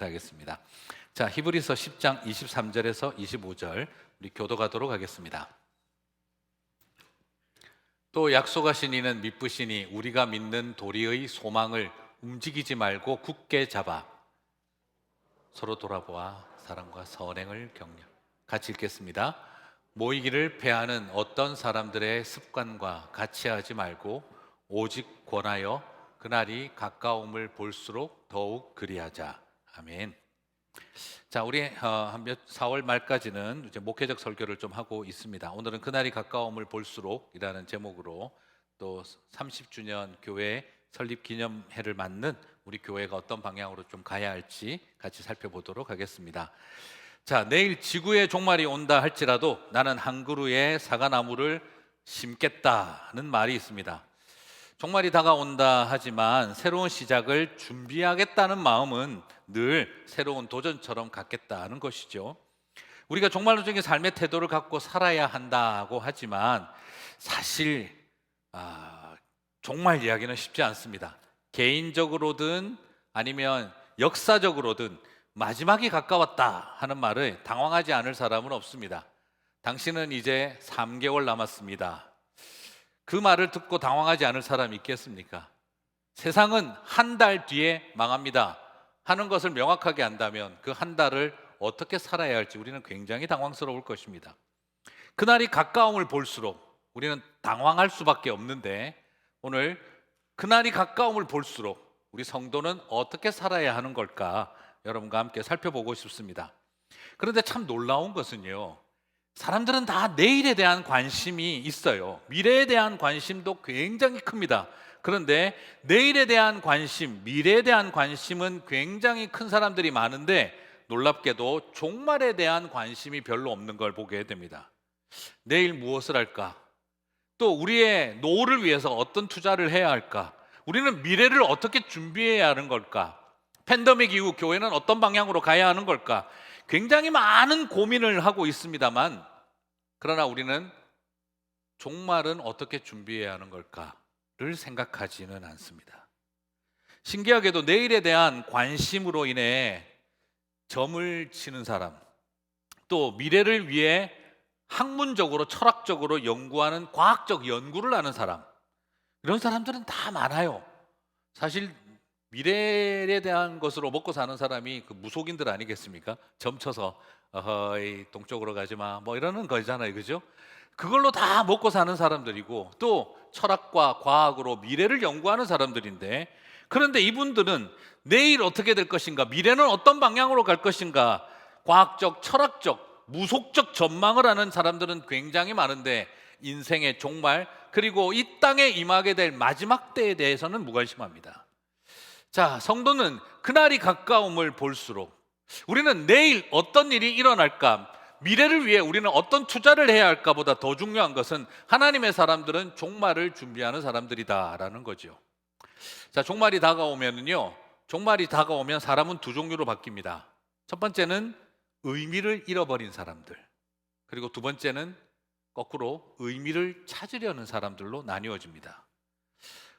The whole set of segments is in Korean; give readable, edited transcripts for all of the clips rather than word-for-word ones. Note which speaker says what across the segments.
Speaker 1: 부탁하겠습니다. 자, 히브리서 10장 23절에서 25절 우리 교도가도록 하겠습니다. 또 약속하신 이는 미쁘시니 우리가 믿는 도리의 소망을 움직이지 말고 굳게 잡아 서로 돌아보아 사랑과 선행을 격려. 같이 읽겠습니다. 모이기를 패하는 어떤 사람들의 습관과 같이 하지 말고 오직 권하여 그날이 가까움을 볼수록 더욱 그리하자. 아멘. 자, 우리 4월 말까지는 이제 목회적 설교를 좀 하고 있습니다. 오늘은 그날이 가까움을 볼수록이라는 제목으로 또 30주년 교회 설립 기념해를 맞는 우리 교회가 어떤 방향으로 좀 가야 할지 같이 살펴보도록 하겠습니다. 자, 내일 지구의 종말이 온다 할지라도 나는 한 그루의 사과나무를 심겠다는 말이 있습니다. 종말이 다가온다 하지만 새로운 시작을 준비하겠다는 마음은 늘 새로운 도전처럼 갖겠다는 것이죠. 우리가 종말론적인 삶의 태도를 갖고 살아야 한다고 하지만 사실 종말 이야기는 쉽지 않습니다. 개인적으로든 아니면 역사적으로든 마지막이 가까웠다 하는 말을 당황하지 않을 사람은 없습니다. 당신은 이제 3개월 남았습니다. 그 말을 듣고 당황하지 않을 사람이 있겠습니까? 세상은 한 달 뒤에 망합니다 하는 것을 명확하게 안다면 그 한 달을 어떻게 살아야 할지 우리는 굉장히 당황스러울 것입니다. 그날이 가까움을 볼수록 우리는 당황할 수밖에 없는데 오늘 그날이 가까움을 볼수록 우리 성도는 어떻게 살아야 하는 걸까 여러분과 함께 살펴보고 싶습니다. 그런데 참 놀라운 것은요, 사람들은 다 내일에 대한 관심이 있어요. 미래에 대한 관심도 굉장히 큽니다. 그런데 내일에 대한 관심, 미래에 대한 관심은 굉장히 큰 사람들이 많은데 놀랍게도 종말에 대한 관심이 별로 없는 걸 보게 됩니다. 내일 무엇을 할까? 또 우리의 노후를 위해서 어떤 투자를 해야 할까? 우리는 미래를 어떻게 준비해야 하는 걸까? 팬데믹 이후 교회는 어떤 방향으로 가야 하는 걸까? 굉장히 많은 고민을 하고 있습니다만 그러나 우리는 종말은 어떻게 준비해야 하는 걸까를 생각하지는 않습니다. 신기하게도 내일에 대한 관심으로 인해 점을 치는 사람, 또 미래를 위해 학문적으로 철학적으로 연구하는 과학적 연구를 하는 사람, 이런 사람들은 다 많아요. 사실 미래에 대한 것으로 먹고 사는 사람이 그 무속인들 아니겠습니까? 점쳐서 어허이 동쪽으로 가지마 뭐 이러는 거잖아요, 그죠? 그걸로 다 먹고 사는 사람들이고 또 철학과 과학으로 미래를 연구하는 사람들인데, 그런데 이분들은 내일 어떻게 될 것인가, 미래는 어떤 방향으로 갈 것인가, 과학적, 철학적, 무속적 전망을 하는 사람들은 굉장히 많은데 인생의 종말 그리고 이 땅에 임하게 될 마지막 때에 대해서는 무관심합니다. 자, 성도는 그날이 가까움을 볼수록 우리는 내일 어떤 일이 일어날까, 미래를 위해 우리는 어떤 투자를 해야 할까 보다 더 중요한 것은 하나님의 사람들은 종말을 준비하는 사람들이다라는 거죠. 자, 종말이 다가오면 사람은 두 종류로 바뀝니다. 첫 번째는 의미를 잃어버린 사람들, 그리고 두 번째는 거꾸로 의미를 찾으려는 사람들로 나뉘어집니다.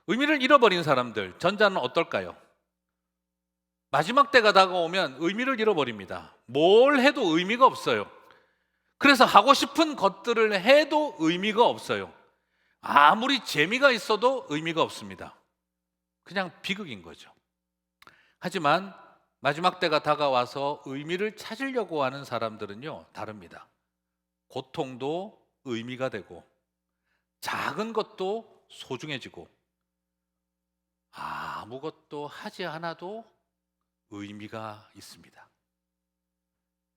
Speaker 1: 의미를 잃어버린 사람들, 전자는 어떨까요? 마지막 때가 다가오면 의미를 잃어버립니다. 뭘 해도 의미가 없어요. 그래서 하고 싶은 것들을 해도 의미가 없어요. 아무리 재미가 있어도 의미가 없습니다. 그냥 비극인 거죠. 하지만 마지막 때가 다가와서 의미를 찾으려고 하는 사람들은요, 다릅니다. 고통도 의미가 되고 작은 것도 소중해지고 아무것도 하지 않아도 의미가 있습니다.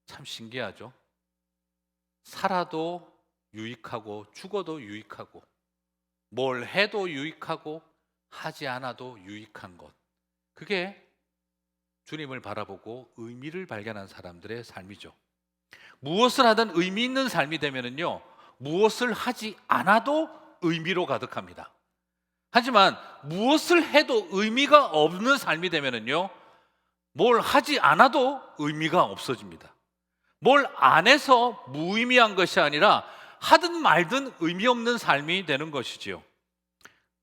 Speaker 1: 참 신기하죠? 살아도 유익하고 죽어도 유익하고 뭘 해도 유익하고 하지 않아도 유익한 것, 그게 주님을 바라보고 의미를 발견한 사람들의 삶이죠. 무엇을 하든 의미 있는 삶이 되면은요, 무엇을 하지 않아도 의미로 가득합니다. 하지만 무엇을 해도 의미가 없는 삶이 되면은요, 뭘 하지 않아도 의미가 없어집니다. 뭘 안 해서 무의미한 것이 아니라 하든 말든 의미 없는 삶이 되는 것이지요.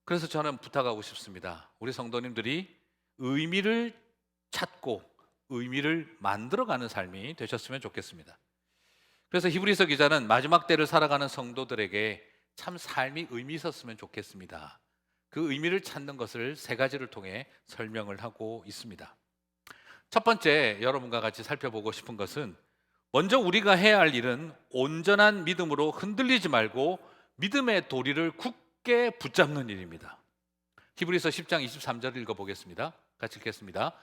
Speaker 1: 그래서 저는 부탁하고 싶습니다. 우리 성도님들이 의미를 찾고 의미를 만들어가는 삶이 되셨으면 좋겠습니다. 그래서 히브리서 기자는 마지막 때를 살아가는 성도들에게 참 삶이 의미 있었으면 좋겠습니다. 그 의미를 찾는 것을 세 가지를 통해 설명을 하고 있습니다. 첫 번째, 여러분과 같이 살펴보고 싶은 것은 먼저 우리가 해야 할 일은 온전한 믿음으로 흔들리지 말고 믿음의 도리를 굳게 붙잡는 일입니다. 히브리서 10장 23절 읽어보겠습니다. 같이 읽겠습니다.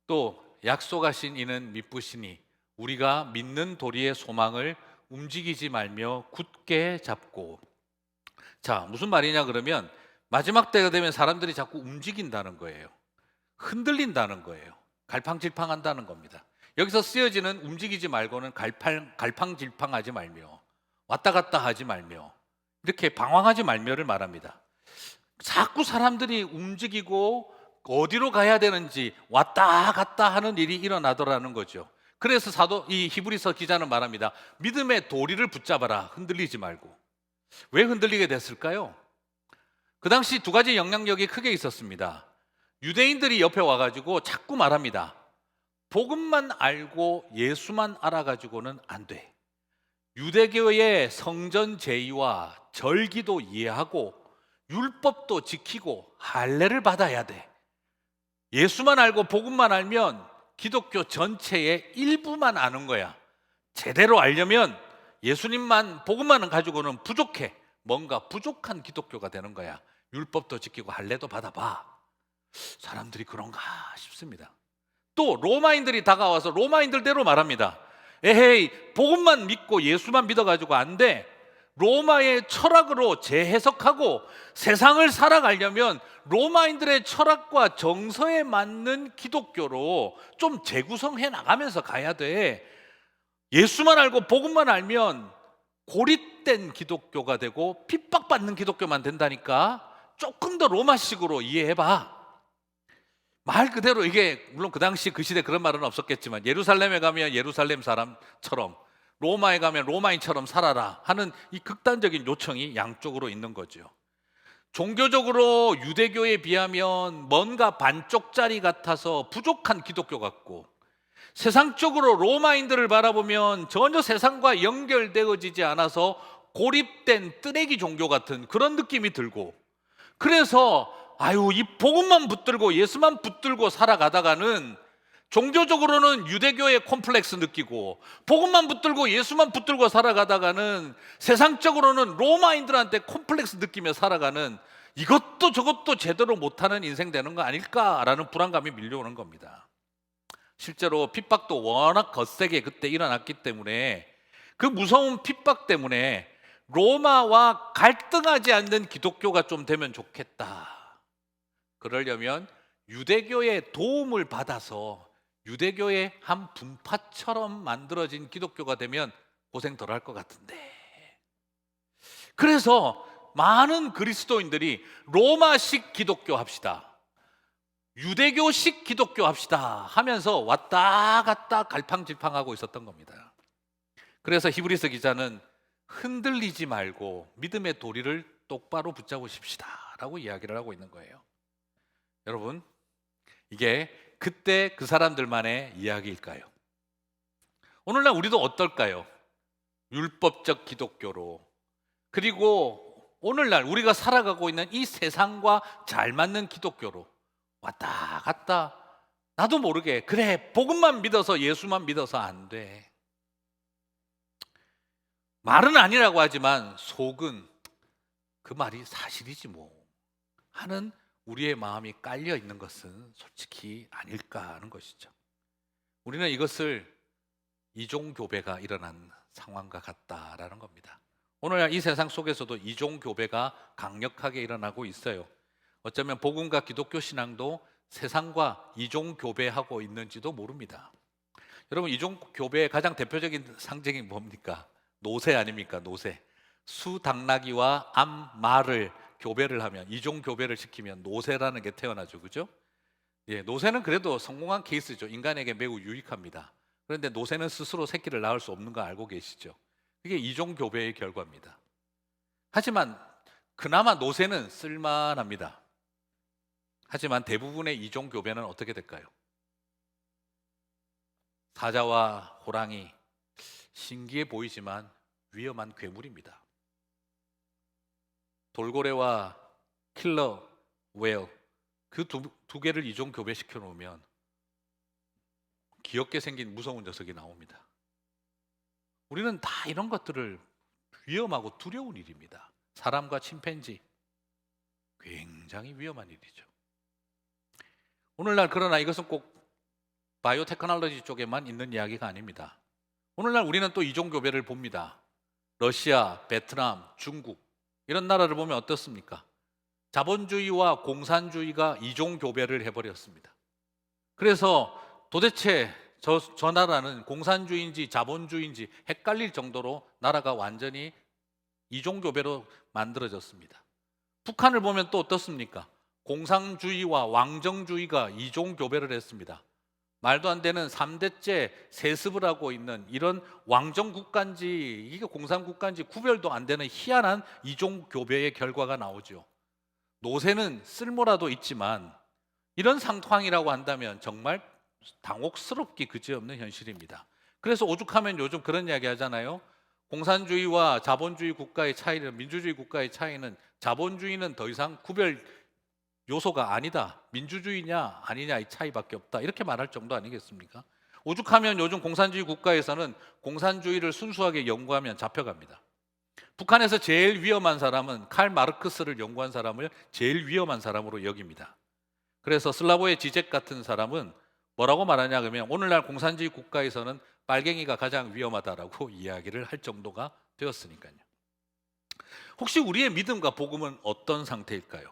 Speaker 1: 또 약속하신 이는 미쁘시니 우리가 믿는 도리의 소망을 움직이지 말며 굳게 잡고. 자, 무슨 말이냐 그러면 마지막 때가 되면 사람들이 자꾸 움직인다는 거예요. 흔들린다는 거예요. 갈팡질팡한다는 겁니다. 여기서 쓰여지는 움직이지 말고는 갈팡질팡하지 말며 왔다 갔다 하지 말며 이렇게 방황하지 말며를 말합니다. 자꾸 사람들이 움직이고 어디로 가야 되는지 왔다 갔다 하는 일이 일어나더라는 거죠. 그래서 이 히브리서 기자는 말합니다. 믿음의 도리를 붙잡아라. 흔들리지 말고. 왜 흔들리게 됐을까요? 그 당시 두 가지 영향력이 크게 있었습니다. 유대인들이 옆에 와가지고 자꾸 말합니다. 복음만 알고 예수만 알아가지고는 안 돼. 유대교의 성전 제의와 절기도 이해하고 율법도 지키고 할례를 받아야 돼. 예수만 알고 복음만 알면 기독교 전체의 일부만 아는 거야. 제대로 알려면 예수님만 복음만 가지고는 부족해. 뭔가 부족한 기독교가 되는 거야. 율법도 지키고 할례도 받아봐. 사람들이 그런가 싶습니다. 또 로마인들이 다가와서 로마인들대로 말합니다. 에헤이, 복음만 믿고 예수만 믿어가지고 안 돼. 로마의 철학으로 재해석하고 세상을 살아가려면 로마인들의 철학과 정서에 맞는 기독교로 좀 재구성해 나가면서 가야 돼. 예수만 알고 복음만 알면 고립된 기독교가 되고 핍박받는 기독교만 된다니까. 조금 더 로마식으로 이해해봐. 말 그대로 이게 물론 그 당시 그 시대 그런 말은 없었겠지만 예루살렘에 가면 예루살렘 사람처럼 로마에 가면 로마인처럼 살아라 하는 이 극단적인 요청이 양쪽으로 있는 거죠. 종교적으로 유대교에 비하면 뭔가 반쪽짜리 같아서 부족한 기독교 같고, 세상적으로 로마인들을 바라보면 전혀 세상과 연결되어지지 않아서 고립된 쓰레기 종교 같은 그런 느낌이 들고, 그래서 이 복음만 붙들고 예수만 붙들고 살아가다가는 종교적으로는 유대교의 콤플렉스 느끼고 복음만 붙들고 예수만 붙들고 살아가다가는 세상적으로는 로마인들한테 콤플렉스 느끼며 살아가는, 이것도 저것도 제대로 못하는 인생 되는 거 아닐까라는 불안감이 밀려오는 겁니다. 실제로 핍박도 워낙 거세게 그때 일어났기 때문에 그 무서운 핍박 때문에 로마와 갈등하지 않는 기독교가 좀 되면 좋겠다. 그러려면 유대교의 도움을 받아서 유대교의 한 분파처럼 만들어진 기독교가 되면 고생 덜 할 것 같은데. 그래서 많은 그리스도인들이 로마식 기독교 합시다, 유대교식 기독교 합시다 하면서 왔다 갔다 갈팡질팡하고 있었던 겁니다. 그래서 히브리서 기자는 흔들리지 말고 믿음의 도리를 똑바로 붙잡으십시다 라고 이야기를 하고 있는 거예요. 여러분, 이게 그때 그 사람들만의 이야기일까요? 오늘날 우리도 어떨까요? 율법적 기독교로, 그리고 오늘날 우리가 살아가고 있는 이 세상과 잘 맞는 기독교로 왔다 갔다 나도 모르게, 그래 복음만 믿어서 예수만 믿어서 안 돼, 말은 아니라고 하지만 속은 그 말이 사실이지 뭐 하는 우리의 마음이 깔려 있는 것은 솔직히 아닐까 하는 것이죠. 우리는 이것을 이종교배가 일어난 상황과 같다라는 겁니다. 오늘날 이 세상 속에서도 이종교배가 강력하게 일어나고 있어요. 어쩌면 복음과 기독교 신앙도 세상과 이종교배하고 있는지도 모릅니다. 여러분, 이종교배의 가장 대표적인 상징이 뭡니까? 노새 아닙니까? 노새. 수당나귀와 암말을 교배를 하면, 이종교배를 시키면 노새라는 게 태어나죠. 그죠? 예, 노새는 그래도 성공한 케이스죠. 인간에게 매우 유익합니다. 그런데 노새는 스스로 새끼를 낳을 수 없는 거 알고 계시죠? 그게 이종교배의 결과입니다. 하지만 그나마 노새는 쓸만합니다. 하지만 대부분의 이종교배는 어떻게 될까요? 사자와 호랑이, 신기해 보이지만 위험한 괴물입니다. 돌고래와 킬러 웨어, 그 두 개를 이종 교배시켜 놓으면 귀엽게 생긴 무서운 녀석이 나옵니다. 우리는 다 이런 것들을 위험하고 두려운 일입니다. 사람과 침팬지, 굉장히 위험한 일이죠. 오늘날 그러나 이것은 꼭 바이오테크놀로지 쪽에만 있는 이야기가 아닙니다. 오늘날 우리는 또 이종교배를 봅니다. 러시아, 베트남, 중국 이런 나라를 보면 어떻습니까? 자본주의와 공산주의가 이종교배를 해버렸습니다. 그래서 도대체 저 나라는 공산주의인지 자본주의인지 헷갈릴 정도로 나라가 완전히 이종교배로 만들어졌습니다. 북한을 보면 또 어떻습니까? 공산주의와 왕정주의가 이종교배를 했습니다. 말도 안 되는 3대째 세습을 하고 있는 이런 왕정국가인지 이게 공산국가인지 구별도 안 되는 희한한 이종교배의 결과가 나오죠. 노세는 쓸모라도 있지만 이런 상황이라고 한다면 정말 당혹스럽기 그지없는 현실입니다. 그래서 오죽하면 요즘 그런 이야기 하잖아요. 공산주의와 자본주의 국가의 차이는, 민주주의 국가의 차이는 자본주의는 더 이상 구별 요소가 아니다. 민주주의냐 아니냐 이 차이밖에 없다. 이렇게 말할 정도 아니겠습니까? 오죽하면 요즘 공산주의 국가에서는 공산주의를 순수하게 연구하면 잡혀갑니다. 북한에서 제일 위험한 사람은 칼 마르크스를 연구한 사람을 제일 위험한 사람으로 여깁니다. 그래서 슬라보의 지젝 같은 사람은 뭐라고 말하냐 그러면 오늘날 공산주의 국가에서는 빨갱이가 가장 위험하다라고 이야기를 할 정도가 되었으니까요. 혹시 우리의 믿음과 복음은 어떤 상태일까요?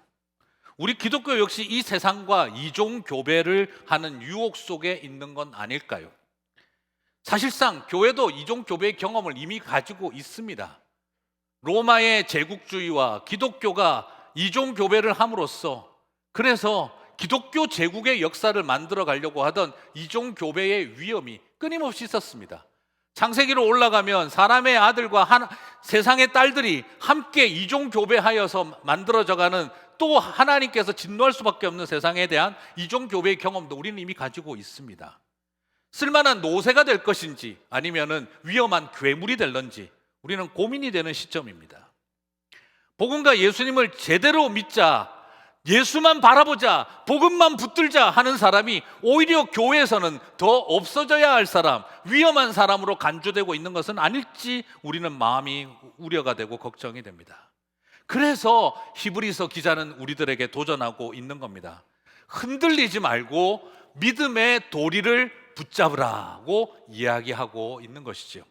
Speaker 1: 우리 기독교 역시 이 세상과 이종교배를 하는 유혹 속에 있는 건 아닐까요? 사실상 교회도 이종교배의 경험을 이미 가지고 있습니다. 로마의 제국주의와 기독교가 이종교배를 함으로써 그래서 기독교 제국의 역사를 만들어 가려고 하던 이종교배의 위험이 끊임없이 있었습니다. 창세기로 올라가면 사람의 아들과 세상의 딸들이 함께 이종교배하여서 만들어져가는 또 하나님께서 진노할 수밖에 없는 세상에 대한 이종교배의 경험도 우리는 이미 가지고 있습니다. 쓸만한 노새가 될 것인지 아니면은 위험한 괴물이 될런지 우리는 고민이 되는 시점입니다. 복음과 예수님을 제대로 믿자, 예수만 바라보자, 복음만 붙들자 하는 사람이 오히려 교회에서는 더 없어져야 할 사람, 위험한 사람으로 간주되고 있는 것은 아닐지 우리는 마음이 우려가 되고 걱정이 됩니다. 그래서 히브리서 기자는 우리들에게 도전하고 있는 겁니다. 흔들리지 말고 믿음의 도리를 붙잡으라고 이야기하고 있는 것이죠.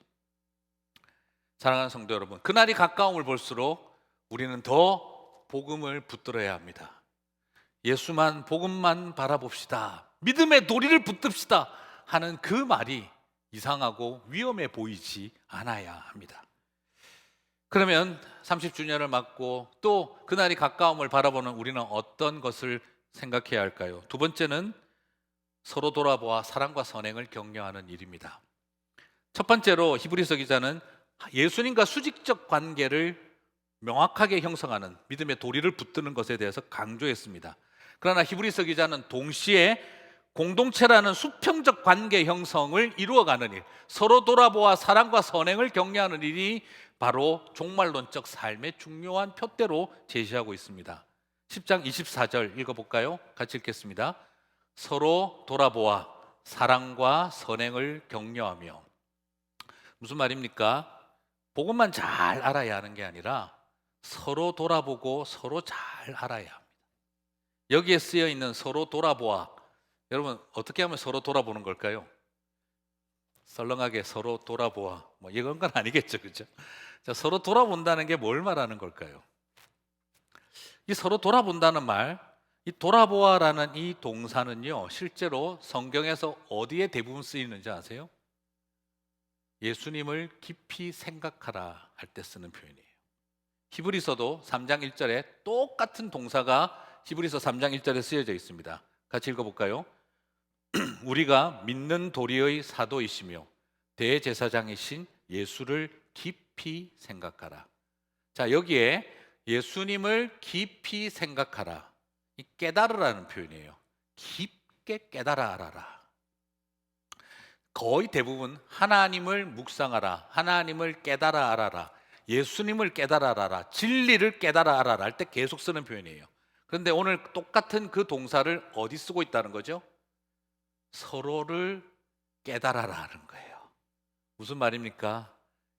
Speaker 1: 사랑하는 성도 여러분, 그날이 가까움을 볼수록 우리는 더 복음을 붙들어야 합니다. 예수만, 복음만 바라봅시다, 믿음의 도리를 붙듭시다 하는 그 말이 이상하고 위험해 보이지 않아야 합니다. 그러면 30주년을 맞고 또 그날이 가까움을 바라보는 우리는 어떤 것을 생각해야 할까요? 두 번째는 서로 돌아보아 사랑과 선행을 격려하는 일입니다. 첫 번째로 히브리서 기자는 예수님과 수직적 관계를 명확하게 형성하는 믿음의 도리를 붙드는 것에 대해서 강조했습니다. 그러나 히브리서 기자는 동시에 공동체라는 수평적 관계 형성을 이루어가는 일, 서로 돌아보아 사랑과 선행을 격려하는 일이 바로 종말론적 삶의 중요한 표대로 제시하고 있습니다. 10장 24절 읽어볼까요? 같이 읽겠습니다. 서로 돌아보아 사랑과 선행을 격려하며. 무슨 말입니까? 복음만 잘 알아야 하는 게 아니라 서로 돌아보고 서로 잘 알아야 합니다. 여기에 쓰여 있는 서로 돌아보아, 여러분 어떻게 하면 서로 돌아보는 걸까요? 썰렁하게 서로 돌아보아 뭐 이건 건 아니겠죠, 그렇죠? 자, 서로 돌아본다는 게 뭘 말하는 걸까요? 이 서로 돌아본다는 말, 이 돌아보아라는 이 동사는요 실제로 성경에서 어디에 대부분 쓰이는지 아세요? 예수님을 깊이 생각하라 할 때 쓰는 표현이에요. 히브리서도 3장 1절에 똑같은 동사가 히브리서 3장 1절에 쓰여져 있습니다. 같이 읽어볼까요? 우리가 믿는 도리의 사도이시며 대제사장이신 예수를 깊이 생각하라. 자, 여기에 예수님을 깊이 생각하라, 이 깨달으라는 표현이에요. 깊게 깨달아 알아라. 거의 대부분 하나님을 묵상하라, 하나님을 깨달아 알아라, 예수님을 깨달아 알아라, 진리를 깨달아 알아라 할 때 계속 쓰는 표현이에요. 그런데 오늘 똑같은 그 동사를 어디 쓰고 있다는 거죠? 서로를 깨달아라 하는 거예요. 무슨 말입니까?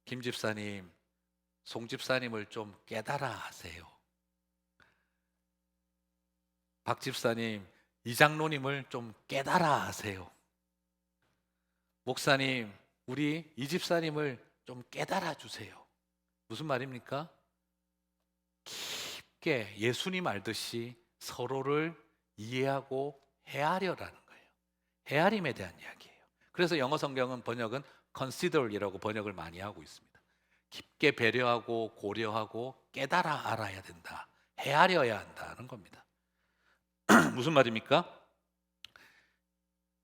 Speaker 1: 김 집사님, 송 집사님을 좀 깨달아 하세요. 박 집사님, 이 장로님을 좀 깨달아 하세요. 목사님, 우리 이 집사님을 좀 깨달아 주세요. 무슨 말입니까? 깊게 예수님 알듯이 서로를 이해하고 헤아려라는 거예요. 헤아림에 대한 이야기예요. 그래서 영어 성경은 번역은 consider이라고 번역을 많이 하고 있습니다. 깊게 배려하고 고려하고 깨달아 알아야 된다. 헤아려야 한다는 겁니다. 무슨 말입니까?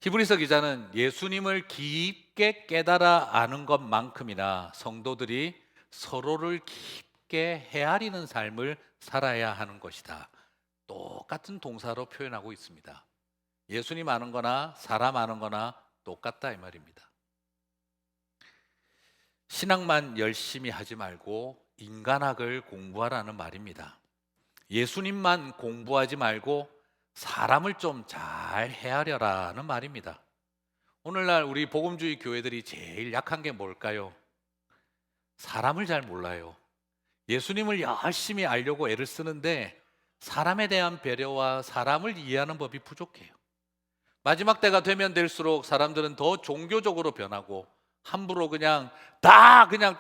Speaker 1: 히브리서 기자는 예수님을 깊게 깨달아 아는 것만큼이나 성도들이 서로를 깊게 헤아리는 삶을 살아야 하는 것이다. 똑같은 동사로 표현하고 있습니다. 예수님 아는 거나 사람 아는 거나 똑같다 이 말입니다. 신학만 열심히 하지 말고 인간학을 공부하라는 말입니다. 예수님만 공부하지 말고 사람을 좀 잘 헤아려라는 말입니다. 오늘날 우리 복음주의 교회들이 제일 약한 게 뭘까요? 사람을 잘 몰라요. 예수님을 열심히 알려고 애를 쓰는데 사람에 대한 배려와 사람을 이해하는 법이 부족해요. 마지막 때가 되면 될수록 사람들은 더 종교적으로 변하고 함부로 그냥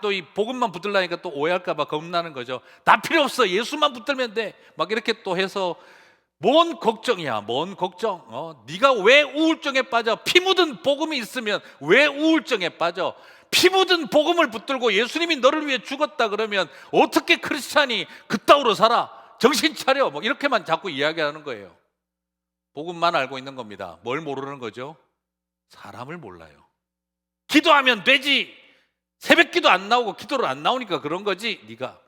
Speaker 1: 또 이 복음만 붙들라니까 또 오해할까 봐 겁나는 거죠. 다 필요 없어. 예수만 붙들면 돼. 막 이렇게 또 해서 뭔 걱정이야. 뭔 걱정. 네가 왜 우울증에 빠져? 피 묻은 복음이 있으면 왜 우울증에 빠져? 피 묻은 복음을 붙들고 예수님이 너를 위해 죽었다 그러면 어떻게 크리스찬이 그따위로 살아? 정신 차려. 뭐 이렇게만 자꾸 이야기하는 거예요. 복음만 알고 있는 겁니다. 뭘 모르는 거죠? 사람을 몰라요. 기도하면 되지. 새벽 기도 안 나오고 기도를 안 나오니까 그런 거지. 네가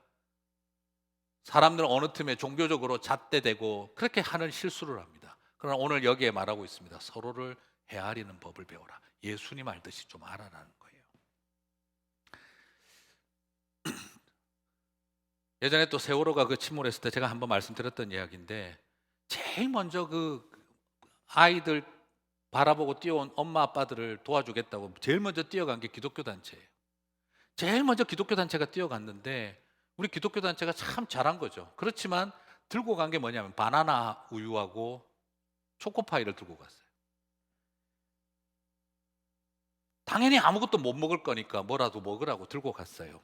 Speaker 1: 사람들은 어느 틈에 종교적으로 잣대대고 그렇게 하는 실수를 합니다. 그러나 오늘 여기에 말하고 있습니다. 서로를 헤아리는 법을 배워라. 예수님 알듯이 좀 알아라는 거예요. 예전에 또 세월호가 그 침몰했을 때 제가 한번 말씀드렸던 이야기인데 제일 먼저 그 아이들 바라보고 뛰어온 엄마 아빠들을 도와주겠다고 제일 먼저 뛰어간 게 기독교 단체예요. 제일 먼저 기독교 단체가 뛰어갔는데 우리 기독교 단체가 참 잘한 거죠. 그렇지만 들고 간 게 뭐냐면 바나나 우유하고 초코파이를 들고 갔어요. 당연히 아무것도 못 먹을 거니까 뭐라도 먹으라고 들고 갔어요.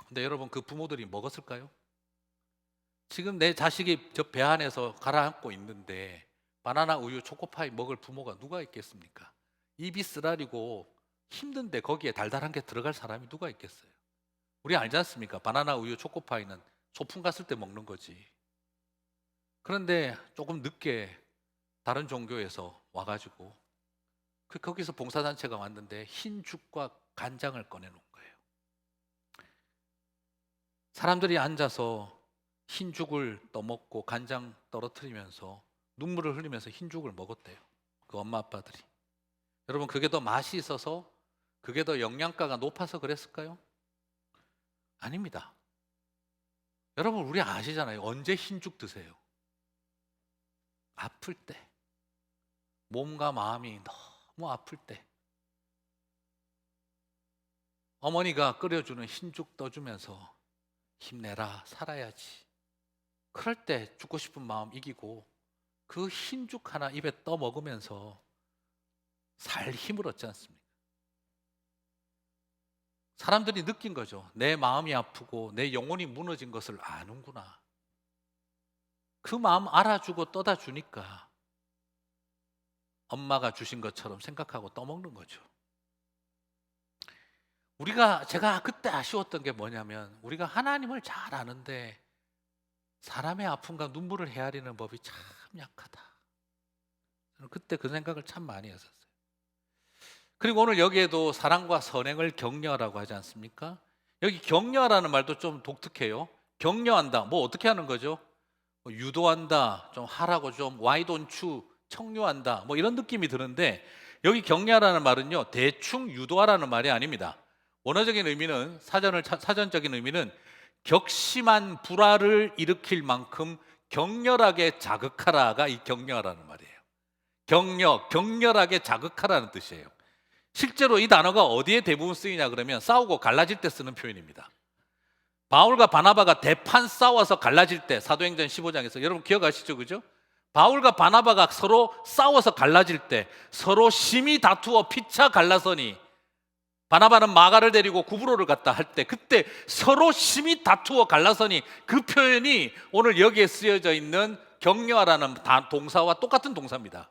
Speaker 1: 근데 여러분 그 부모들이 먹었을까요? 지금 내 자식이 저 배 안에서 가라앉고 있는데 바나나 우유 초코파이 먹을 부모가 누가 있겠습니까? 입이 쓰라리고 힘든데 거기에 달달한 게 들어갈 사람이 누가 있겠어요? 우리 알지 않습니까? 바나나 우유 초코파이는 소풍 갔을 때 먹는 거지. 그런데 조금 늦게 다른 종교에서 와가지고 거기서 봉사단체가 왔는데 흰 죽과 간장을 꺼내놓은 거예요. 사람들이 앉아서 흰 죽을 떠먹고 간장 떨어뜨리면서 눈물을 흘리면서 흰 죽을 먹었대요. 그 엄마 아빠들이. 여러분 그게 더 맛이 있어서 그게 더 영양가가 높아서 그랬을까요? 아닙니다. 여러분 우리 아시잖아요. 언제 흰죽 드세요? 아플 때. 몸과 마음이 너무 아플 때. 어머니가 끓여주는 흰죽 떠주면서 힘내라 살아야지. 그럴 때 죽고 싶은 마음 이기고 그 흰죽 하나 입에 떠 먹으면서 살 힘을 얻지 않습니까? 사람들이 느낀 거죠. 내 마음이 아프고 내 영혼이 무너진 것을 아는구나. 그 마음 알아주고 떠다 주니까 엄마가 주신 것처럼 생각하고 떠먹는 거죠. 제가 그때 아쉬웠던 게 뭐냐면 우리가 하나님을 잘 아는데 사람의 아픔과 눈물을 헤아리는 법이 참 약하다. 저는 그때 그 생각을 참 많이 했었어요. 그리고 오늘 여기에도 사랑과 선행을 격려하라고 하지 않습니까? 여기 격려하라는 말도 좀 독특해요. 격려한다. 뭐 어떻게 하는 거죠? 뭐 유도한다. 좀 하라고 좀 why don't you? 청유한다. 뭐 이런 느낌이 드는데 여기 격려하라는 말은요, 대충 유도하라는 말이 아닙니다. 원어적인 의미는 사전적인 의미는 격심한 불화를 일으킬 만큼 격렬하게 자극하라가 이 격려하라는 말이에요. 격렬하게 자극하라는 뜻이에요. 실제로 이 단어가 어디에 대부분 쓰이냐 그러면 싸우고 갈라질 때 쓰는 표현입니다. 바울과 바나바가 대판 싸워서 갈라질 때, 사도행전 15장에서 여러분 기억하시죠? 그죠? 바울과 바나바가 서로 싸워서 갈라질 때, 서로 심히 다투어 피차 갈라서니, 바나바는 마가를 데리고 구브로를 갔다 할 때, 그때 서로 심히 다투어 갈라서니, 그 표현이 오늘 여기에 쓰여져 있는 격려하라는 동사와 똑같은 동사입니다.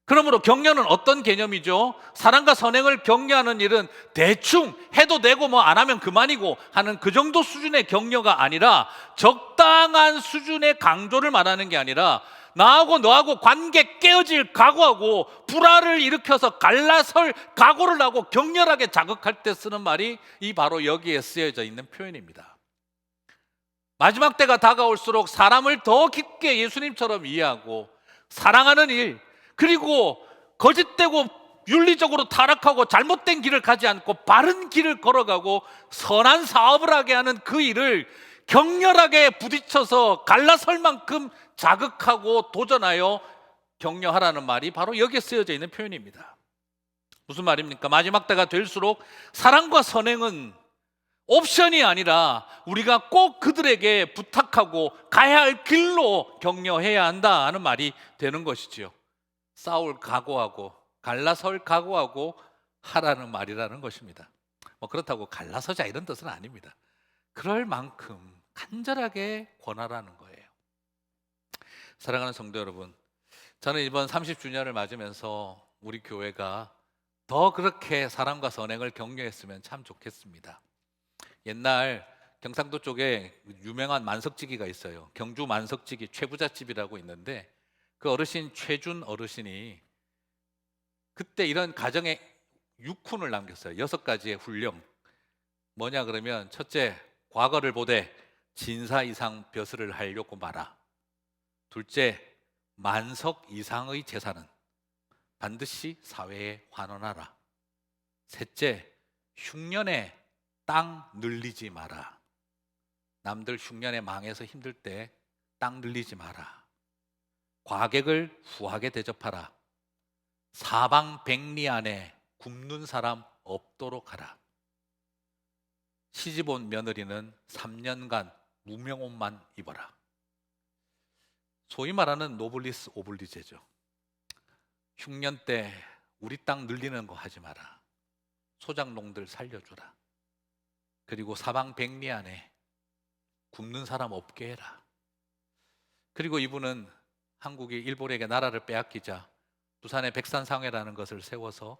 Speaker 1: 그러므로 격려는 어떤 개념이죠? 사랑과 선행을 격려하는 일은 대충 해도 되고 뭐 안 하면 그만이고 하는 그 정도 수준의 격려가 아니라, 적당한 수준의 강조를 말하는 게 아니라, 나하고 너하고 관계 깨어질 각오하고 불화를 일으켜서 갈라설 각오를 하고 격렬하게 자극할 때 쓰는 말이 이 바로 여기에 쓰여져 있는 표현입니다. 마지막 때가 다가올수록 사람을 더 깊게 예수님처럼 이해하고 사랑하는 일, 그리고 거짓되고 윤리적으로 타락하고 잘못된 길을 가지 않고 바른 길을 걸어가고 선한 사업을 하게 하는 그 일을 격렬하게 부딪혀서 갈라설 만큼 자극하고 도전하여 격려하라는 말이 바로 여기에 쓰여져 있는 표현입니다. 무슨 말입니까? 마지막 때가 될수록 사랑과 선행은 옵션이 아니라 우리가 꼭 그들에게 부탁하고 가야 할 길로 격려해야 한다 하는 말이 되는 것이지요. 싸울 각오하고 갈라설 각오하고 하라는 말이라는 것입니다. 뭐 그렇다고 갈라서자 이런 뜻은 아닙니다. 그럴 만큼 간절하게 권하라는 거예요. 사랑하는 성도 여러분, 저는 이번 30주년을 맞으면서 우리 교회가 더 그렇게 사랑과 선행을 격려했으면 참 좋겠습니다. 옛날 경상도 쪽에 유명한 만석지기가 있어요. 경주 만석지기 최부잣집이라고 있는데, 그 어르신 최준 어르신이 그때 이런 가정에 육훈을 남겼어요. 6가지의 훈령. 뭐냐 그러면, 첫째, 과거를 보되 진사 이상 벼슬을 하려고 마라. 둘째, 만석 이상의 재산은 반드시 사회에 환원하라. 셋째, 흉년에 땅 늘리지 마라. 남들 흉년에 망해서 힘들 때 땅 늘리지 마라. 과객을 후하게 대접하라. 사방백리 안에 굶는 사람 없도록 하라. 시집 온 며느리는 3년간 무명옷만 입어라. 소위 말하는 노블리스 오블리제죠. 흉년 때 우리 땅 늘리는 거 하지 마라. 소작농들 살려주라. 그리고 사방백리 안에 굶는 사람 없게 해라. 그리고 이분은 한국이 일본에게 나라를 빼앗기자 부산에 백산상회라는 것을 세워서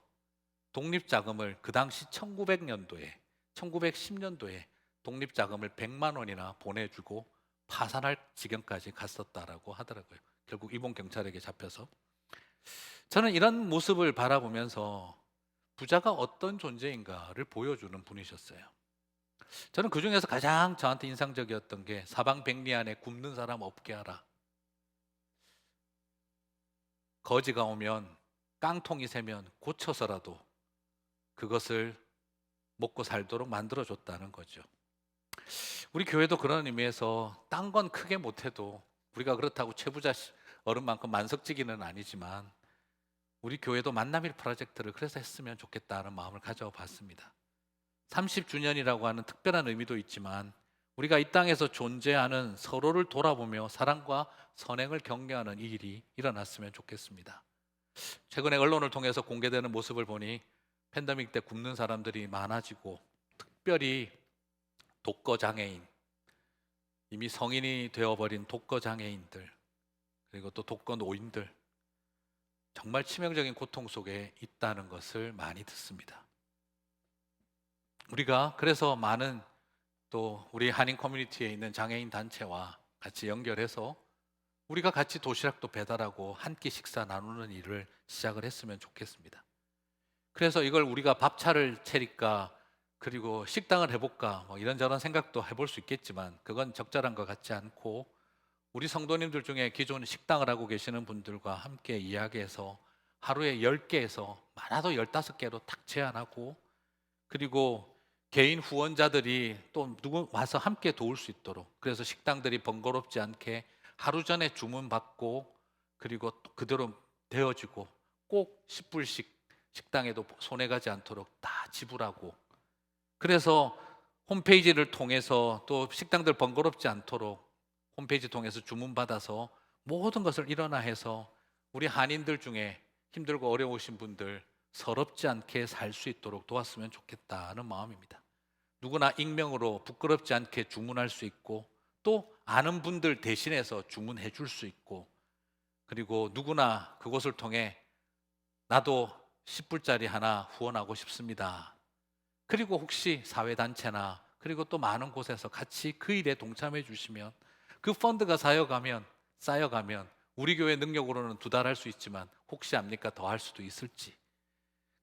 Speaker 1: 독립자금을, 그 당시 1910년도에 독립자금을 100만 원이나 보내주고 파산할 지경까지 갔었다라고 하더라고요. 결국 일본 경찰에게 잡혀서. 저는 이런 모습을 바라보면서 부자가 어떤 존재인가를 보여주는 분이셨어요. 저는 그 중에서 가장 저한테 인상적이었던 게 사방백리 안에 굶는 사람 없게 하라. 거지가 오면 깡통이 새면 고쳐서라도 그것을 먹고 살도록 만들어줬다는 거죠. 우리 교회도 그런 의미에서 딴 건 크게 못해도, 우리가 그렇다고 최부자 어른만큼 만석지기는 아니지만 우리 교회도 만남일 프로젝트를 그래서 했으면 좋겠다는 마음을 가져봤습니다. 30주년이라고 하는 특별한 의미도 있지만 우리가 이 땅에서 존재하는 서로를 돌아보며 사랑과 선행을 격려하는 이 일이 일어났으면 좋겠습니다. 최근에 언론을 통해서 공개되는 모습을 보니 팬데믹 때 굶는 사람들이 많아지고, 특별히 독거장애인, 이미 성인이 되어버린 독거장애인들, 그리고 또 독거노인들, 정말 치명적인 고통 속에 있다는 것을 많이 듣습니다. 우리가 그래서 많은, 또 우리 한인 커뮤니티에 있는 장애인 단체와 같이 연결해서 우리가 같이 도시락도 배달하고 한 끼 식사 나누는 일을 시작을 했으면 좋겠습니다. 그래서 이걸 우리가 밥차를 차릴까, 그리고 식당을 해볼까, 뭐 이런저런 생각도 해볼 수 있겠지만 그건 적절한 것 같지 않고, 우리 성도님들 중에 기존 식당을 하고 계시는 분들과 함께 이야기해서 하루에 10개에서 많아도 15개로 딱 제한하고, 그리고 개인 후원자들이 또 누구 와서 함께 도울 수 있도록, 그래서 식당들이 번거롭지 않게 하루 전에 주문받고 그리고 또 그대로 되어지고 꼭 10불씩 식당에도 손해가지 않도록 다 지불하고, 그래서 홈페이지를 통해서 또 식당들 번거롭지 않도록 홈페이지 통해서 주문받아서 모든 것을 일어나 해서 우리 한인들 중에 힘들고 어려우신 분들 서럽지 않게 살 수 있도록 도왔으면 좋겠다는 마음입니다. 누구나 익명으로 부끄럽지 않게 주문할 수 있고, 또 아는 분들 대신해서 주문해 줄 수 있고, 그리고 누구나 그곳을 통해 나도 10불짜리 하나 후원하고 싶습니다. 그리고 혹시 사회단체나 그리고 또 많은 곳에서 같이 그 일에 동참해 주시면 그 펀드가 쌓여가면 우리 교회 능력으로는 2달 할 수 있지만 혹시 압니까? 더 할 수도 있을지.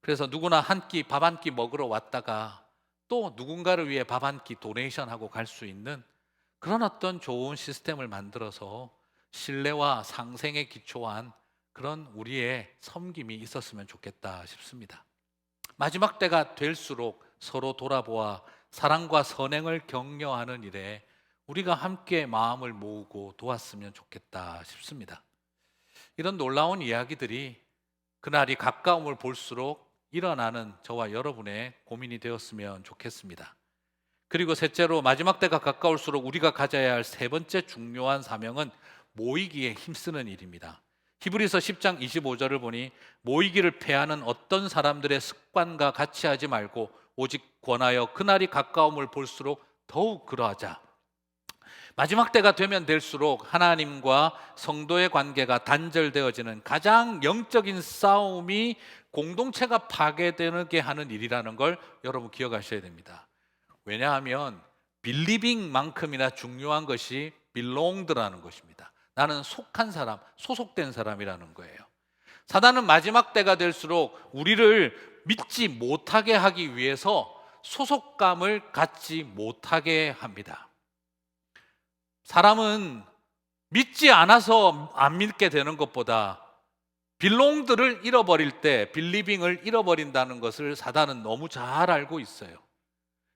Speaker 1: 그래서 누구나 밥 한 끼 먹으러 왔다가 또 누군가를 위해 밥 한 끼 도네이션하고 갈 수 있는 그런 어떤 좋은 시스템을 만들어서 신뢰와 상생에 기초한 그런 우리의 섬김이 있었으면 좋겠다 싶습니다. 마지막 때가 될수록 서로 돌아보아 사랑과 선행을 격려하는 일에 우리가 함께 마음을 모으고 도왔으면 좋겠다 싶습니다. 이런 놀라운 이야기들이 그날이 가까움을 볼수록 일어나는 저와 여러분의 고민이 되었으면 좋겠습니다. 그리고 셋째로, 마지막 때가 가까울수록 우리가 가져야 할 세 번째 중요한 사명은 모이기에 힘쓰는 일입니다. 히브리서 10장 25절을 보니 모이기를 패하는 어떤 사람들의 습관과 같이 하지 말고 오직 권하여 그날이 가까움을 볼수록 더욱 그러하자. 마지막 때가 되면 될수록 하나님과 성도의 관계가 단절되어지는 가장 영적인 싸움이 공동체가 파괴되게 하는 일이라는 걸 여러분 기억하셔야 됩니다. 왜냐하면 빌리빙만큼이나 중요한 것이 belonged라는 것입니다. 나는 속한 사람, 소속된 사람이라는 거예요. 사단은 마지막 때가 될수록 우리를 믿지 못하게 하기 위해서 소속감을 갖지 못하게 합니다. 사람은 믿지 않아서 안 믿게 되는 것보다 빌롱들을 잃어버릴 때 빌리빙을 잃어버린다는 것을 사단은 너무 잘 알고 있어요.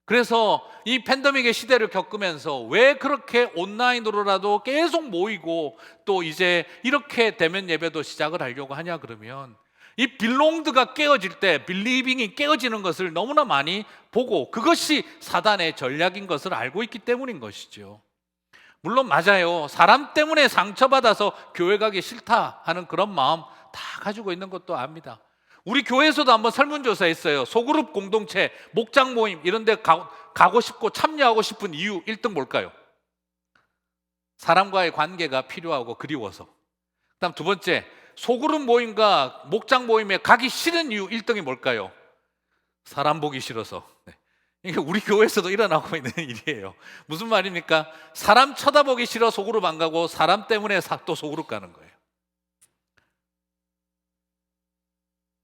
Speaker 1: 그래서 이 팬데믹의 시대를 겪으면서 왜 그렇게 온라인으로라도 계속 모이고 또 이제 이렇게 대면 예배도 시작을 하려고 하냐 그러면 이 빌롱드가 깨어질 때 빌리빙이 깨어지는 것을 너무나 많이 보고 그것이 사단의 전략인 것을 알고 있기 때문인 것이죠. 물론 맞아요. 사람 때문에 상처받아서 교회 가기 싫다 하는 그런 마음 다 가지고 있는 것도 압니다. 우리 교회에서도 한번 설문조사 했어요. 소그룹 공동체, 목장 모임 이런 데 가고 싶고 참여하고 싶은 이유 1등 뭘까요? 사람과의 관계가 필요하고 그리워서. 그다음 두 번째, 소그룹 모임과 목장 모임에 가기 싫은 이유 1등이 뭘까요? 사람 보기 싫어서. 네. 이게 우리 교회에서도 일어나고 있는 일이에요. 무슨 말입니까? 사람 쳐다보기 싫어 소그룹 안 가고 사람 때문에 또 소그룹 가는 거예요.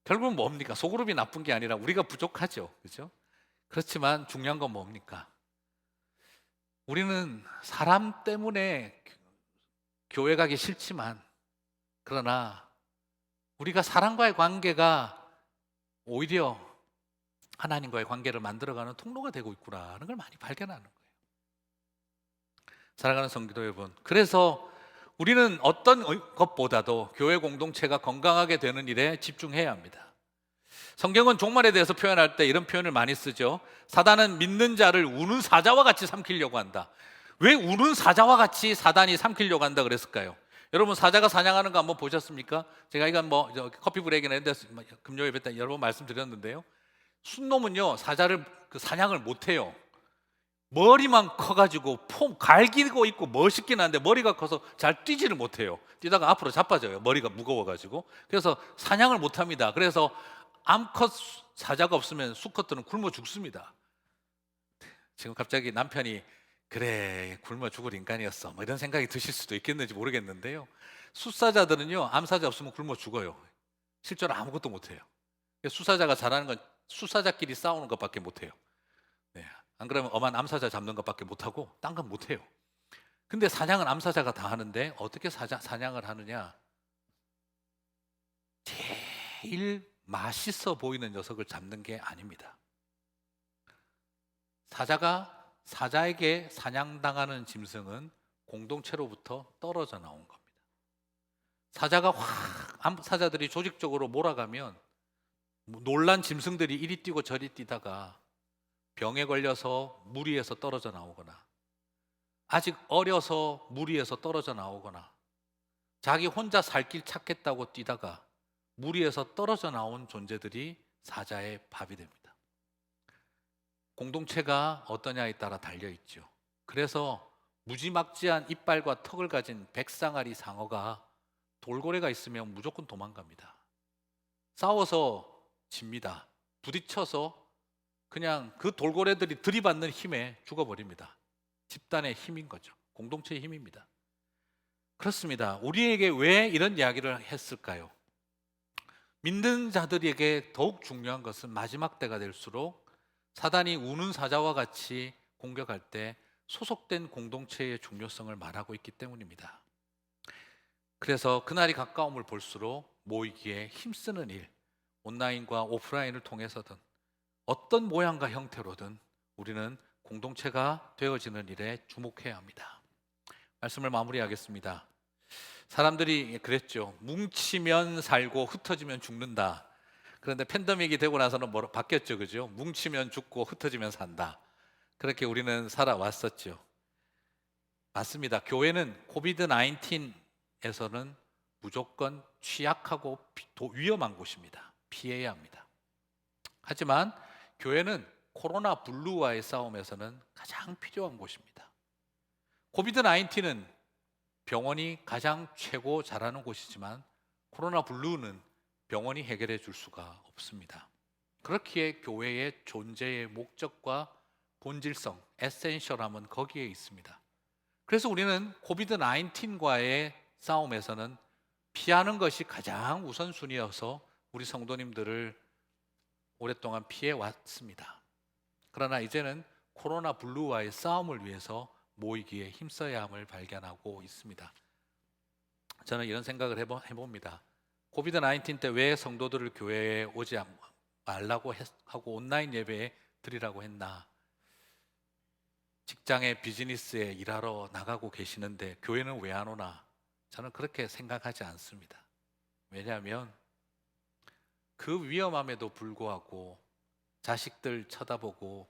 Speaker 1: 결국은 뭡니까? 소그룹이 나쁜 게 아니라 우리가 부족하죠. 그렇죠? 그렇지만 중요한 건 뭡니까? 우리는 사람 때문에 교회 가기 싫지만 그러나 우리가 사람과의 관계가 오히려 하나님과의 관계를 만들어가는 통로가 되고 있구나라는 걸 많이 발견하는 거예요. 사랑하는 성도 여러분, 그래서 우리는 어떤 것보다도 교회 공동체가 건강하게 되는 일에 집중해야 합니다. 성경은 종말에 대해서 표현할 때 이런 표현을 많이 쓰죠. 사단은 믿는 자를 우는 사자와 같이 삼키려고 한다. 왜 우는 사자와 같이 사단이 삼키려고 한다 그랬을까요? 여러분 사자가 사냥하는 거 한번 보셨습니까? 제가 이건 커피 브레이크나 이런 데서 금요 예배 때 여러 번 말씀드렸는데요. 순놈은요 사자를 사냥을 못해요. 머리만 커가지고 갈기고 있고 멋있긴 한데 머리가 커서 잘 뛰지를 못해요. 뛰다가 앞으로 자빠져요. 머리가 무거워가지고. 그래서 사냥을 못합니다. 그래서 암컷 사자가 없으면 수컷들은 굶어 죽습니다. 지금 갑자기 남편이 그래 굶어 죽을 인간이었어 뭐 이런 생각이 드실 수도 있겠는지 모르겠는데요. 수사자들은요 암사자 없으면 굶어 죽어요. 실제로 아무것도 못해요. 수사자가 잘하는 건 수사자끼리 싸우는 것밖에 못해요. 네. 안 그러면 엄한 암사자 잡는 것밖에 못하고 딴 건 못해요. 근데 사냥은 암사자가 다 하는데 어떻게 사냥을 하느냐? 제일 맛있어 보이는 녀석을 잡는 게 아닙니다. 사자에게 사냥당하는 짐승은 공동체로부터 떨어져 나온 겁니다. 사자들이 조직적으로 몰아가면 놀란 짐승들이 이리 뛰고 저리 뛰다가 병에 걸려서 무리에서 떨어져 나오거나, 아직 어려서 무리에서 떨어져 나오거나, 자기 혼자 살 길 찾겠다고 뛰다가 무리에서 떨어져 나온 존재들이 사자의 밥이 됩니다. 공동체가 어떠냐에 따라 달려있죠. 그래서 무지막지한 이빨과 턱을 가진 백상아리 상어가 돌고래가 있으면 무조건 도망갑니다. 싸워서 집니다. 부딪혀서 그냥 그 돌고래들이 들이받는 힘에 죽어버립니다. 집단의 힘인 거죠. 공동체의 힘입니다. 그렇습니다. 우리에게 왜 이런 이야기를 했을까요? 믿는 자들에게 더욱 중요한 것은 마지막 때가 될수록 사단이 우는 사자와 같이 공격할 때 소속된 공동체의 중요성을 말하고 있기 때문입니다. 그래서 그날이 가까움을 볼수록 모이기에 힘쓰는 일, 온라인과 오프라인을 통해서든 어떤 모양과 형태로든 우리는 공동체가 되어지는 일에 주목해야 합니다. 말씀을 마무리하겠습니다. 사람들이 그랬죠. 뭉치면 살고 흩어지면 죽는다. 그런데 팬데믹이 되고 나서는 바뀌었죠, 그죠? 뭉치면 죽고 흩어지면 산다. 그렇게 우리는 살아왔었죠. 맞습니다. 교회는 코비드 19에서는 무조건 취약하고 위험한 곳입니다. 피해야 합니다. 하지만 교회는 코로나 블루와의 싸움에서는 가장 필요한 곳입니다. 코비드 19은 병원이 가장 최고 잘하는 곳이지만 코로나 블루는 병원이 해결해 줄 수가 없습니다. 그렇기에 교회의 존재의 목적과 본질성, 에센셜함은 거기에 있습니다. 그래서 우리는 코비드 19과의 싸움에서는 피하는 것이 가장 우선순위여서 우리 성도님들을 오랫동안 피해 왔습니다. 그러나 이제는 코로나 블루와의 싸움을 위해서 모이기에 힘써야 함을 발견하고 있습니다. 저는 이런 생각을 해봅니다. 코비드 19 때 왜 성도들을 교회에 오지 말라고 하고 온라인 예배에 드리라고 했나? 직장에 비즈니스에 일하러 나가고 계시는데 교회는 왜 안 오나? 저는 그렇게 생각하지 않습니다. 왜냐하면 그 위험함에도 불구하고 자식들 쳐다보고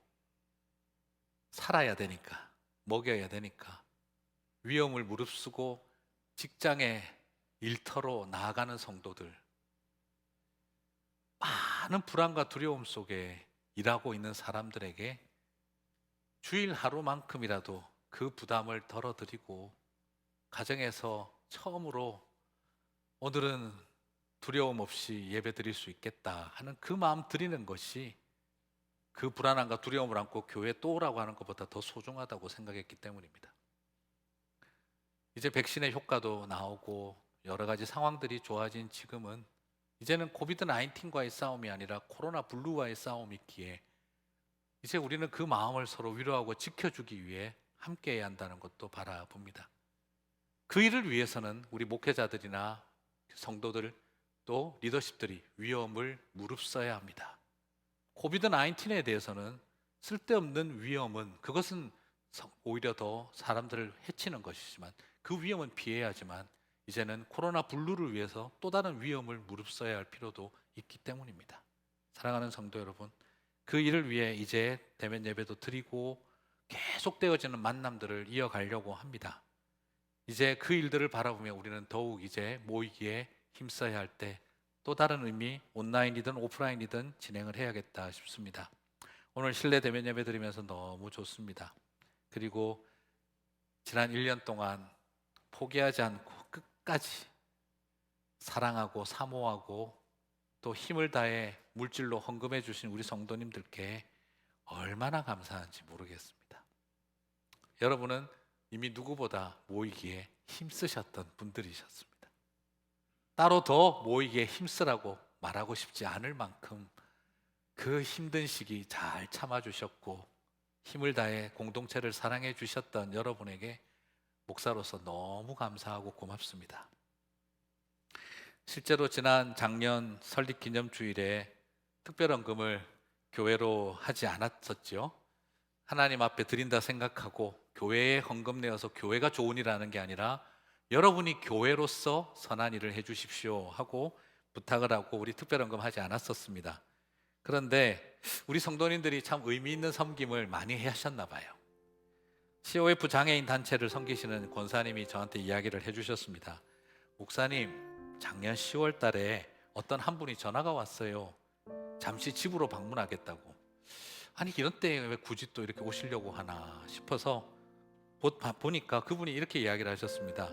Speaker 1: 살아야 되니까, 먹여야 되니까 위험을 무릅쓰고 직장에 일터로 나아가는 성도들, 많은 불안과 두려움 속에 일하고 있는 사람들에게 주일 하루만큼이라도 그 부담을 덜어드리고 가정에서 처음으로 오늘은 두려움 없이 예배 드릴 수 있겠다 하는 그 마음 드리는 것이 그 불안함과 두려움을 안고 교회에 또 오라고 하는 것보다 더 소중하다고 생각했기 때문입니다. 이제 백신의 효과도 나오고 여러 가지 상황들이 좋아진 지금은 이제는 코비드 19과의 싸움이 아니라 코로나 블루와의 싸움이기에 이제 우리는 그 마음을 서로 위로하고 지켜주기 위해 함께해야 한다는 것도 바라봅니다. 그 일을 위해서는 우리 목회자들이나 성도들 또 리더십들이 위험을 무릅써야 합니다. 코비드 19에 대해서는 쓸데없는 위험은 그것은 오히려 더 사람들을 해치는 것이지만 그 위험은 피해야 하지만 이제는 코로나 블루를 위해서 또 다른 위험을 무릅써야 할 필요도 있기 때문입니다. 사랑하는 성도 여러분, 그 일을 위해 이제 대면 예배도 드리고 계속되어지는 만남들을 이어가려고 합니다. 이제 그 일들을 바라보며 우리는 더욱 이제 모이기에 힘써야 할 때 또 다른 의미, 온라인이든 오프라인이든 진행을 해야겠다 싶습니다. 오늘 실내 대면 예배 드리면서 너무 좋습니다. 그리고 지난 1년 동안 포기하지 않고 끝까지 사랑하고 사모하고 또 힘을 다해 물질로 헌금해 주신 우리 성도님들께 얼마나 감사한지 모르겠습니다. 여러분은 이미 누구보다 모이기에 힘쓰셨던 분들이셨습니다. 따로 더 모이기에 힘쓰라고 말하고 싶지 않을 만큼 그 힘든 시기 잘 참아주셨고 힘을 다해 공동체를 사랑해 주셨던 여러분에게 목사로서 너무 감사하고 고맙습니다. 실제로 지난 작년 설립 기념주일에 특별헌금을 교회로 하지 않았었죠. 하나님 앞에 드린다 생각하고 교회에 헌금 내어서 교회가 좋은 일 하는 게 아니라 여러분이 교회로서 선한 일을 해 주십시오 하고 부탁을 하고 우리 특별헌금 하지 않았었습니다. 그런데 우리 성도님들이 참 의미 있는 섬김을 많이 하셨나 봐요. COF 장애인 단체를 섬기시는 권사님이 저한테 이야기를 해주셨습니다. 목사님, 작년 10월 달에 어떤 한 분이 전화가 왔어요. 잠시 집으로 방문하겠다고. 아니 이런 때 왜 굳이 또 이렇게 오시려고 하나 싶어서 보니까 그분이 이렇게 이야기를 하셨습니다.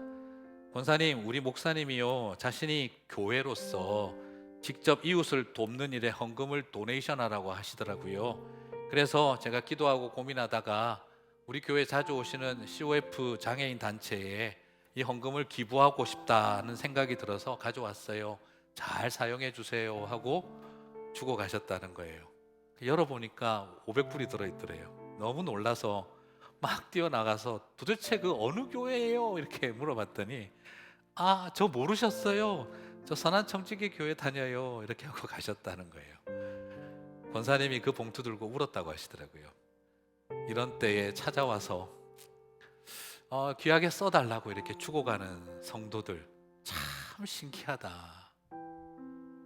Speaker 1: 권사님, 우리 목사님이요, 자신이 교회로서 직접 이웃을 돕는 일에 헌금을 도네이션하라고 하시더라고요. 그래서 제가 기도하고 고민하다가 우리 교회 자주 오시는 COF 장애인 단체에 이 헌금을 기부하고 싶다는 생각이 들어서 가져왔어요. 잘 사용해 주세요 하고 주고 가셨다는 거예요. 열어보니까 500불이 들어있더래요. 너무 놀라서 막 뛰어나가서 도대체 그 어느 교회예요? 이렇게 물어봤더니 아, 저 모르셨어요? 저 선한청지기 교회 다녀요. 이렇게 하고 가셨다는 거예요. 권사님이 그 봉투 들고 울었다고 하시더라고요. 이런 때에 찾아와서 귀하게 써달라고 이렇게 주고 가는 성도들 참 신기하다.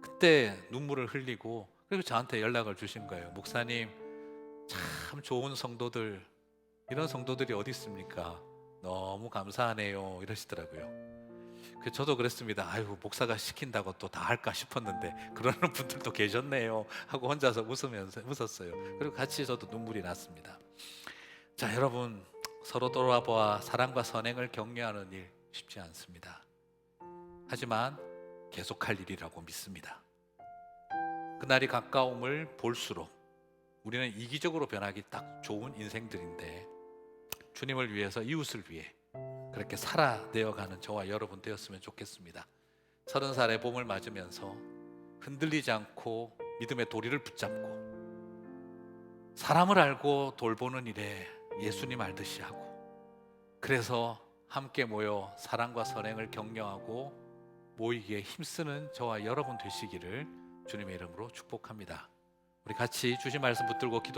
Speaker 1: 그때 눈물을 흘리고 그리고 저한테 연락을 주신 거예요. 목사님, 참 좋은 성도들, 이런 성도들이 어디 있습니까? 너무 감사하네요 이러시더라고요. 저도 그랬습니다. 아이고, 목사가 시킨다고 또 다 할까 싶었는데 그러는 분들도 계셨네요 하고 혼자서 웃으면서 웃었어요. 그리고 같이 저도 눈물이 났습니다. 자, 여러분, 서로 돌아보아 사랑과 선행을 격려하는 일 쉽지 않습니다. 하지만 계속할 일이라고 믿습니다. 그날이 가까움을 볼수록 우리는 이기적으로 변하기 딱 좋은 인생들인데 주님을 위해서, 이웃을 위해 그렇게 살아내어가는 저와 여러분 되었으면 좋겠습니다. 30살의 봄을 맞으면서 흔들리지 않고 믿음의 도리를 붙잡고 사람을 알고 돌보는 일에 예수님 알듯이 하고, 그래서 함께 모여 사랑과 선행을 격려하고 모이기에 힘쓰는 저와 여러분 되시기를 주님의 이름으로 축복합니다. 우리 같이 주신 말씀 붙들고 기도